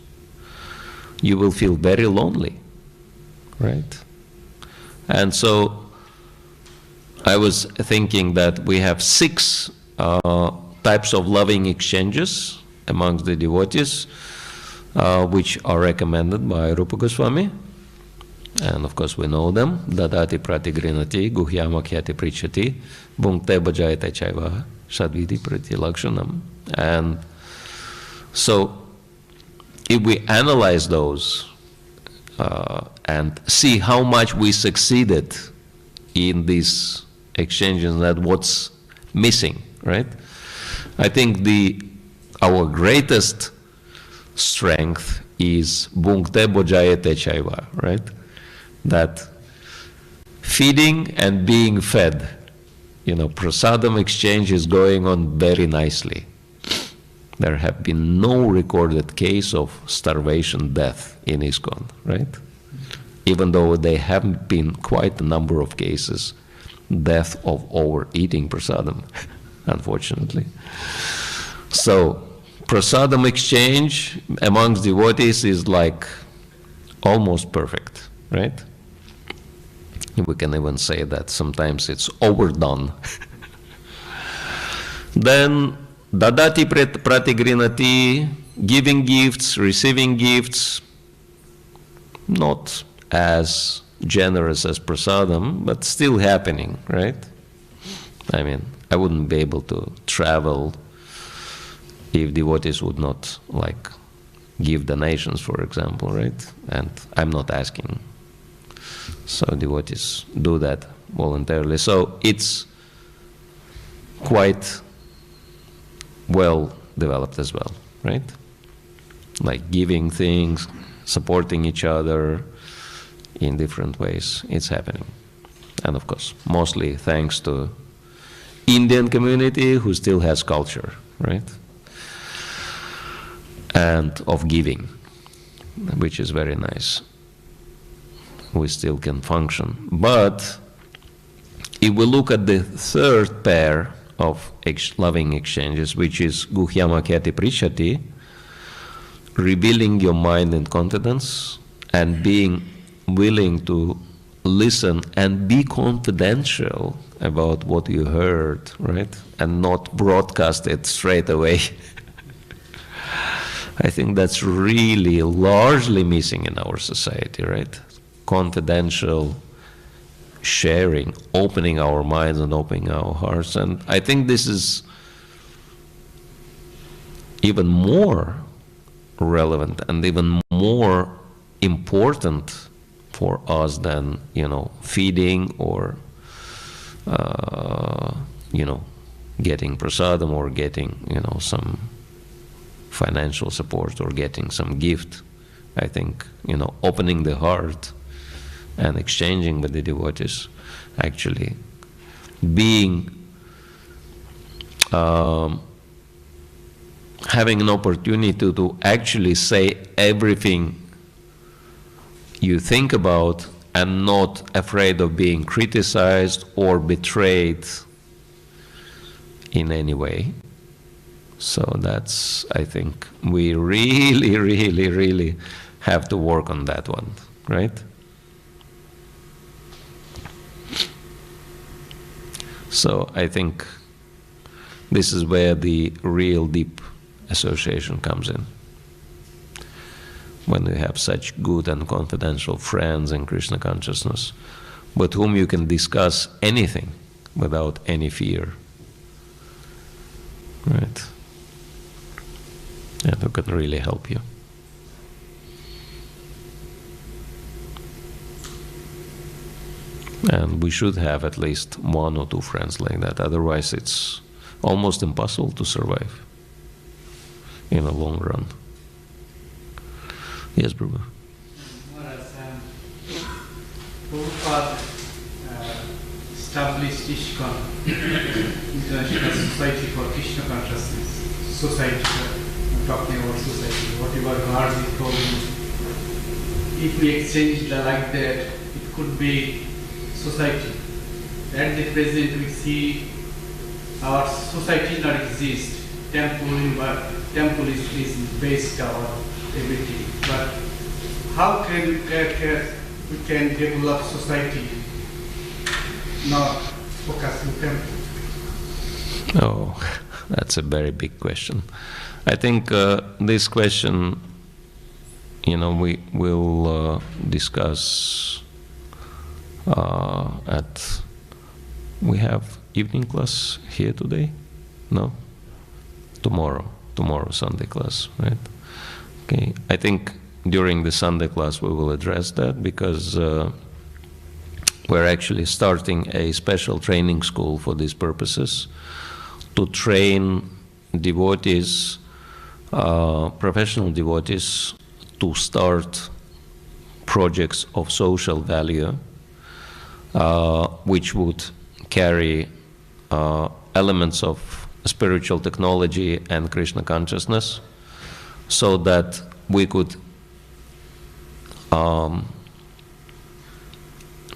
you will feel very lonely, right? And so I was thinking that we have 6 types of loving exchanges amongst the devotees, which are recommended by Rupa Goswami. And of course we know them. Dadati pratigrinati, guhyamakhyati prichati, bhunkte bhajayate chaiva, sadvidi pratilakshanam. And so if we analyze those and see how much we succeeded in these exchanges, that what's missing, right? I think our greatest strength is bhunkte bhajayate chaiva, right? That feeding and being fed, prasadam exchange is going on very nicely. There have been no recorded case of starvation death in ISKCON, right? Even though there have been quite a number of cases death of overeating prasadam, unfortunately. So, prasadam exchange amongst devotees is like almost perfect, right? We can even say that sometimes it's overdone. Then, dadati pratigrinati, giving gifts, receiving gifts, not as generous as prasadam, but still happening, right? I mean, I wouldn't be able to travel if devotees would not like give donations, for example, right? And I'm not asking. So devotees do that voluntarily. So it's quite well developed as well, right? Like giving things, supporting each other in different ways. It's happening. And of course, mostly thanks to Indian community who still has culture, right? And of giving, which is very nice. We still can function. But if we look at the third pair of loving exchanges, which is guhyama kyati prishati, revealing your mind and confidence, and being willing to listen and be confidential about what you heard, right? And not broadcast it straight away. I think that's really largely missing in our society, right? Confidential sharing, opening our minds and opening our hearts. And I think this is even more relevant and even more important for us than, feeding or, getting prasadam or getting, some financial support or getting some gift. I think, opening the heart and exchanging with the devotees, actually being, having an opportunity to actually say everything you think about and not afraid of being criticized or betrayed in any way. So that's, I think, we really, really, really have to work on that one, right? So I think this is where the real deep association comes in. When you have such good and confidential friends in Krishna consciousness, with whom you can discuss anything without any fear, right? And who can really help you. And we should have at least one or two friends like that. Otherwise, it's almost impossible to survive in the long run. Yes, Prabhu. Prabhupada established ISKCON, International Society for Krishna Consciousness. Society, I'm talking about society, whatever Guards he told me. If we exchange like that, it could be society. At the present we see our society not exist. Temple is based our everything. But how can we can develop society not focus on temple? Oh, that's a very big question. I think this question, we will discuss we have evening class here today? No? Tomorrow Sunday class, right? Okay, I think during the Sunday class we will address that because we're actually starting a special training school for these purposes to train devotees, professional devotees, to start projects of social value, which would carry elements of spiritual technology and Krishna consciousness, so that we could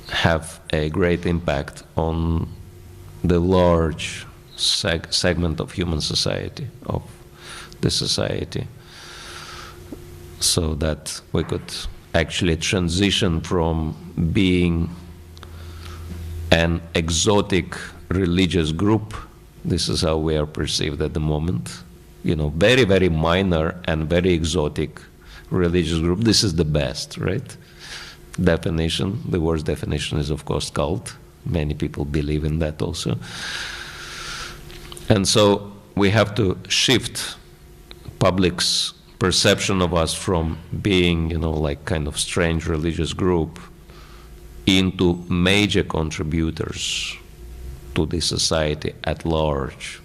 have a great impact on the large segment of human society, of the society, so that we could actually transition from being an exotic religious group. This is how we are perceived at the moment. You know, very, very minor and very exotic religious group. This is the best, right? Definition, the worst definition is of course cult. Many people believe in that also. And so we have to shift public's perception of us from being, you know, like kind of strange religious group into major contributors to the society at large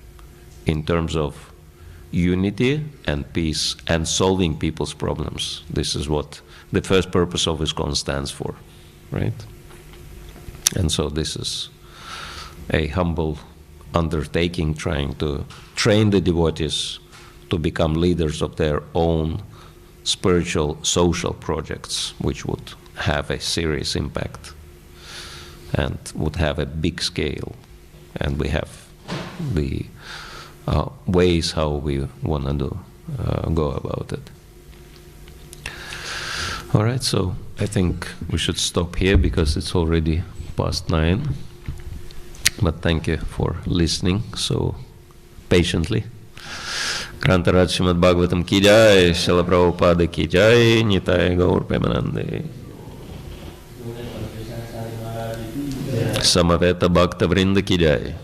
in terms of unity and peace and solving people's problems. This is what the first purpose of ISKCON stands for, right? And so this is a humble undertaking, trying to train the devotees to become leaders of their own spiritual, social projects, which would have a serious impact and would have a big scale. And we have the ways how we want to go about it. All right, so I think we should stop here because it's already past 9. But thank you for listening so patiently. Grantaraj Srimad Bhagavatam ki jai, Srila Prabhupada ki jai, Nitai Gaur Premanande. Samaveta Bhakta Vrinda ki jai.